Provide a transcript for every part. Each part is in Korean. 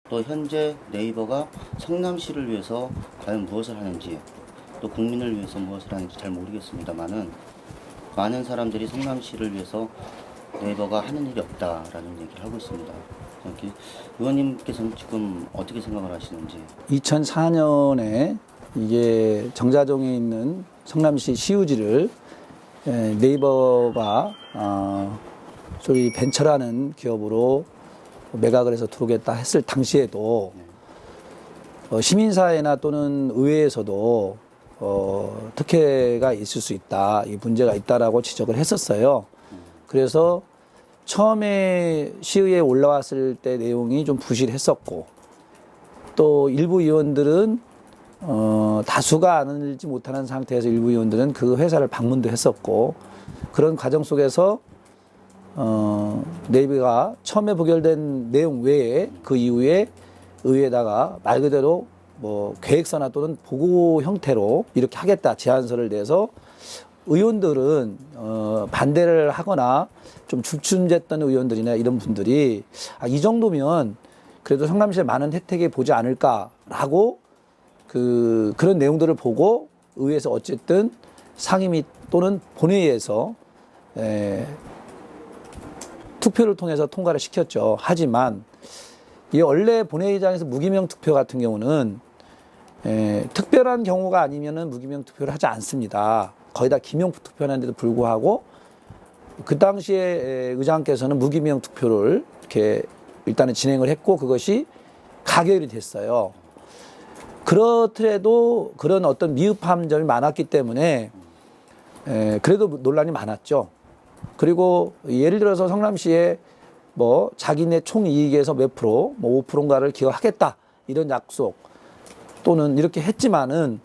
또 현재 네이버가 성남시를 위해서 과연 무엇을 하는지, 또 국민을 위해서 무엇을 하는지 잘 모르겠습니다만은 많은 사람들이 성남시를 위해서 네이버가 하는 일이 없다라는 얘기를 하고 있습니다. 이렇게 의원님께서는 지금 어떻게 생각을 하시는지. 2004년에 이게 정자동에 있는 성남시 시우지를 네이버가 소위 벤처라는 기업으로 매각을 해서 들어오겠다 했을 당시에도 시민사회나 또는 의회에서도 특혜가 있을 수 있다, 이 문제가 있다라고 지적을 했었어요. 그래서 처음에 시의회에 올라왔을 때 내용이 좀 부실했었고, 또 일부 의원들은 다수가 안 읽지 못하는 상태에서 일부 의원들은 그 회사를 방문도 했었고, 그런 과정 속에서 네이버가 처음에 부결된 내용 외에 그 이후에 의회에다가 말 그대로 뭐 계획서나 또는 보고 형태로 이렇게 하겠다 제안서를 내서 의원들은 반대를 하거나 좀 주춤했던 의원들이나 이런 분들이 이 정도면 그래도 성남시에 많은 혜택이 보지 않을까라고 그런 내용들을 보고 의회에서 어쨌든 상임위 또는 본회의에서 투표를 통해서 통과를 시켰죠. 하지만 이 원래 본회의장에서 무기명 투표 같은 경우는 특별한 경우가 아니면은 무기명 투표를 하지 않습니다. 거의 다 기명 투표하는데도 불구하고 그 당시에 의장께서는 무기명 투표를 이렇게 일단은 진행을 했고 그것이 가결이 됐어요. 그렇더라도 그런 어떤 미흡한 점이 많았기 때문에 그래도 논란이 많았죠. 그리고 예를 들어서 성남시에 뭐 자기네 총이익에서 몇 프로, 뭐 5%인가를 기여하겠다 이런 약속 또는 이렇게 했지만은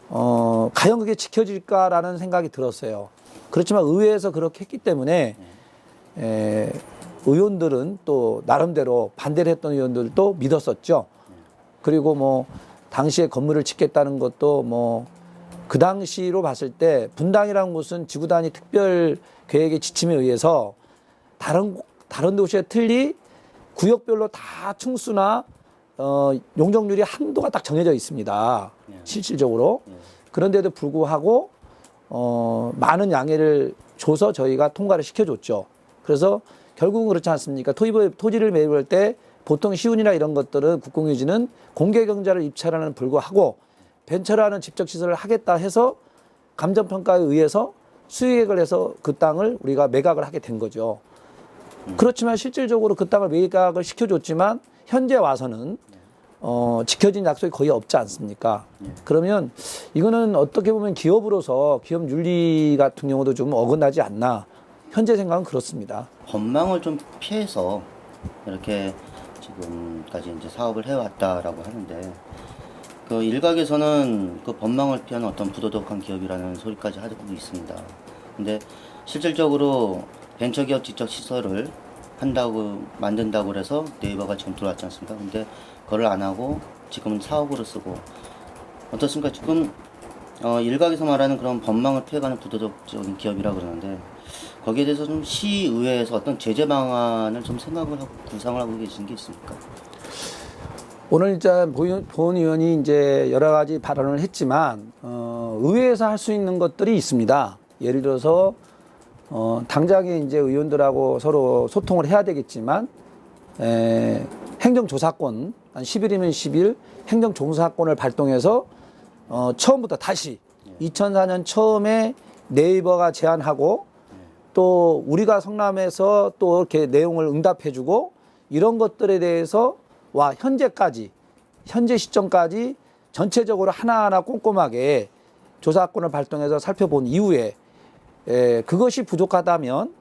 과연 그게 지켜질까라는 생각이 들었어요. 그렇지만 의회에서 그렇게 했기 때문에 의원들은 또 나름대로 반대를 했던 의원들도 믿었었죠. 그리고 뭐 당시에 건물을 짓겠다는 것도 뭐 그 당시로 봤을 때 분당이라는 곳은 지구단위 특별 계획의 지침에 의해서 다른 도시에 틀리 구역별로 다 층수나 용적률이 한도가 딱 정해져 있습니다. 실질적으로. 그런데도 불구하고 많은 양해를 줘서 저희가 통과를 시켜줬죠. 그래서 결국은 그렇지 않습니까? 토지를 매입할 때 보통 시운이나 이런 것들은 국공유지는 공개경자를 입찰하는 불구하고 벤처라는 집적시설을 하겠다 해서 감정평가에 의해서 수익액을 해서 그 땅을 우리가 매각을 하게 된 거죠. 그렇지만 실질적으로 그 땅을 매각을 시켜줬지만 현재 와서는 지켜진 약속이 거의 없지 않습니까? 그러면 이거는 어떻게 보면 기업으로서 기업 윤리 같은 경우도 좀 어긋나지 않나. 현재 생각은 그렇습니다. 법망을 좀 피해서 이렇게 지금까지 이제 사업을 해왔다라고 하는데, 그 일각에서는 그 법망을 피한 어떤 부도덕한 기업이라는 소리까지 하고 있습니다. 근데 실질적으로 벤처기업 지적 시설을 만든다고 그래서 네이버가 지금 들어왔지 않습니까? 근데 그걸 안 하고 지금은 사업으로 쓰고, 어떻습니까? 지금 일각에서 말하는 그런 법망을 피해가는 부도덕적인 기업이라 그러는데, 거기에 대해서 좀 시의회에서 어떤 제재 방안을 좀 생각을 하고 구상을 하고 계신 게 있습니까? 오늘 일단 본 의원이 이제 여러 가지 발언을 했지만 의회에서 할 수 있는 것들이 있습니다. 예를 들어서 당장에 이제 의원들하고 서로 소통을 해야 되겠지만 행정조사권 한 10일이면 10일 행정조사권을 발동해서 처음부터 다시 2004년 처음에 네이버가 제안하고 또 우리가 성남에서 또 이렇게 내용을 응답해주고 이런 것들에 대해서 현재 시점까지 전체적으로 하나하나 꼼꼼하게 조사권을 발동해서 살펴본 이후에 그것이 부족하다면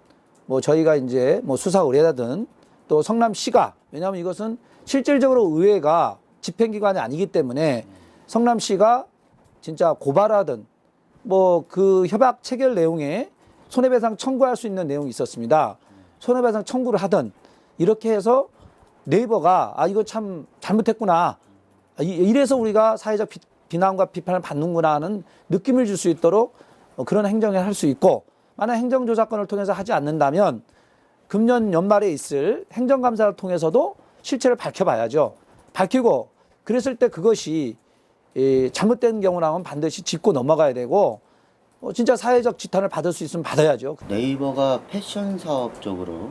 뭐 저희가 이제 뭐 수사 의뢰라든 또 성남시가, 왜냐하면 이것은 실질적으로 의회가 집행기관이 아니기 때문에 성남시가 진짜 고발하든 뭐 그 협약 체결 내용에 손해배상 청구할 수 있는 내용이 있었습니다. 손해배상 청구를 하든 이렇게 해서 네이버가 이거 참 잘못했구나, 이래서 우리가 사회적 비난과 비판을 받는구나 하는 느낌을 줄 수 있도록 그런 행정을 할 수 있고, 만약 행정조사권을 통해서 하지 않는다면 금년 연말에 있을 행정감사를 통해서도 실체를 밝혀봐야죠. 밝히고 그랬을 때 그것이 잘못된 경우라면 반드시 짚고 넘어가야 되고 진짜 사회적 지탄을 받을 수 있으면 받아야죠. 네이버가 패션 사업 쪽으로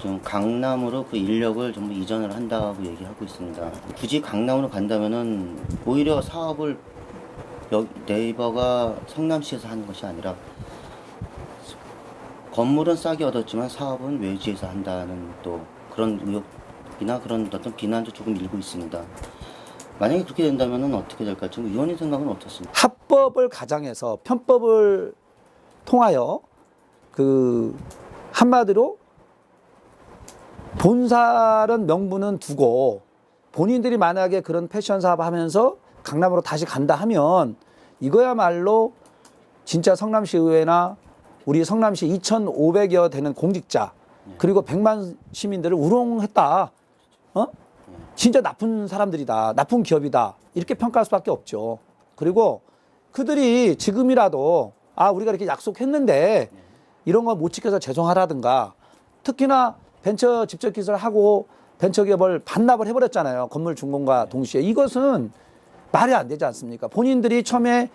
좀 강남으로 그 인력을 전부 이전을 한다고 얘기하고 있습니다. 굳이 강남으로 간다면은 오히려 사업을 네이버가 성남시에서 하는 것이 아니라 건물은 싸게 얻었지만 사업은 외지에서 한다는 또 그런 의혹이나 그런 어떤 비난도 조금 일고 있습니다. 만약에 그렇게 된다면 어떻게 될까? 지금 의원님 생각은 어떻습니까? 합법을 가장해서 편법을 통하여 그 한마디로 본사는 명분은 두고 본인들이 만약에 그런 패션 사업 하면서 강남으로 다시 간다 하면 이거야말로 진짜 성남시 의회나 우리 성남시 2,500여 되는 공직자 그리고 100만 시민들을 우롱했다. 진짜 나쁜 사람들이다. 나쁜 기업이다. 이렇게 평가할 수밖에 없죠. 그리고 그들이 지금이라도 우리가 이렇게 약속했는데 이런 거 못 지켜서 죄송하라든가 특히나 벤처 직접 기술을 하고 벤처기업을 반납을 해버렸잖아요. 건물 준공과 동시에. 이것은 말이 안 되지 않습니까? 본인들이 처음에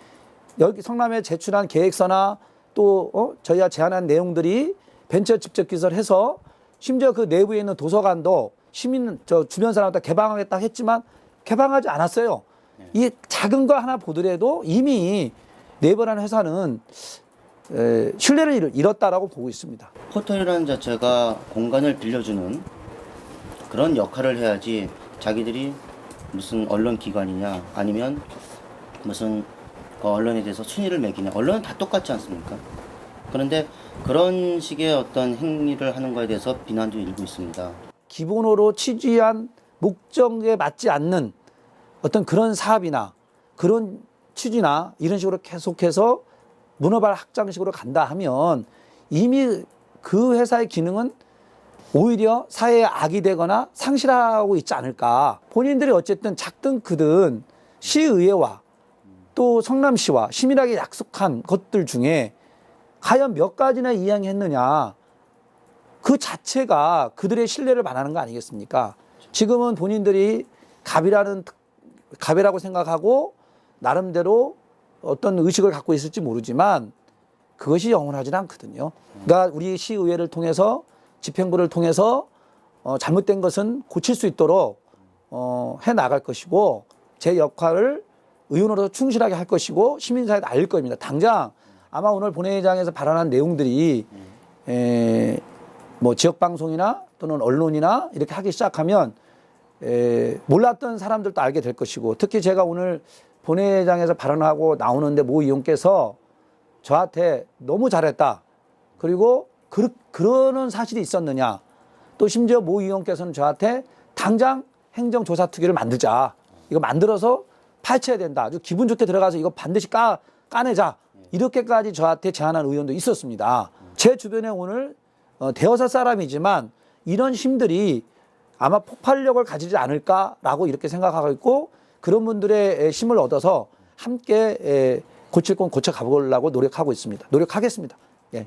여기 성남에 제출한 계획서나 또 저희가 제안한 내용들이 벤처 직접 기술해서 심지어 그 내부에 있는 도서관도 시민 주변 사람한테 개방하겠다 했지만 개방하지 않았어요. 이 작은 거 하나 보더라도 이미 네이버라는 회사는 신뢰를 잃었다라고 보고 있습니다. 포털이라는 자체가 공간을 빌려주는 그런 역할을 해야지 자기들이 무슨 언론 기관이냐 아니면 무슨 언론에 대해서 순위를 매기냐. 언론은 다 똑같지 않습니까? 그런데 그런 식의 어떤 행위를 하는 거에 대해서 비난도 일고 있습니다. 기본으로 취지한 목적에 맞지 않는 어떤 그런 사업이나 그런 취지나 이런 식으로 계속해서 문어발 확장식으로 간다 하면 이미 그 회사의 기능은 오히려 사회에 악이 되거나 상실하고 있지 않을까. 본인들이 어쨌든 작든 크든 시의회와 또 성남시와 시민에게 약속한 것들 중에 과연 몇 가지나 이행했느냐. 그 자체가 그들의 신뢰를 반하는 거 아니겠습니까? 지금은 본인들이 갑이라고 생각하고 나름대로 어떤 의식을 갖고 있을지 모르지만 그것이 영원하지는 않거든요. 그러니까 우리 시의회를 통해서 집행부를 통해서 잘못된 것은 고칠 수 있도록 해 나갈 것이고 제 역할을 의원으로서 충실하게 할 것이고 시민사회도 알릴 겁니다. 당장 아마 오늘 본회의장에서 발언한 내용들이 뭐 지역방송이나 또는 언론이나 이렇게 하기 시작하면 몰랐던 사람들도 알게 될 것이고 특히 제가 오늘 본회의장에서 발언하고 나오는데 모 의원께서 저한테 너무 잘했다. 그리고 그러는 사실이 있었느냐. 또 심지어 모 의원께서는 저한테 당장 행정조사특위를 만들자. 이거 만들어서 파헤쳐야 된다. 아주 기분 좋게 들어가서 이거 반드시 까내자. 이렇게까지 저한테 제안한 의원도 있었습니다. 제 주변에 오늘 대여사 사람이지만 이런 힘들이 아마 폭발력을 가지지 않을까라고 이렇게 생각하고 있고 그런 분들의 힘을 얻어서 함께 고칠 건 고쳐가보려고 노력하고 있습니다. 노력하겠습니다. 예.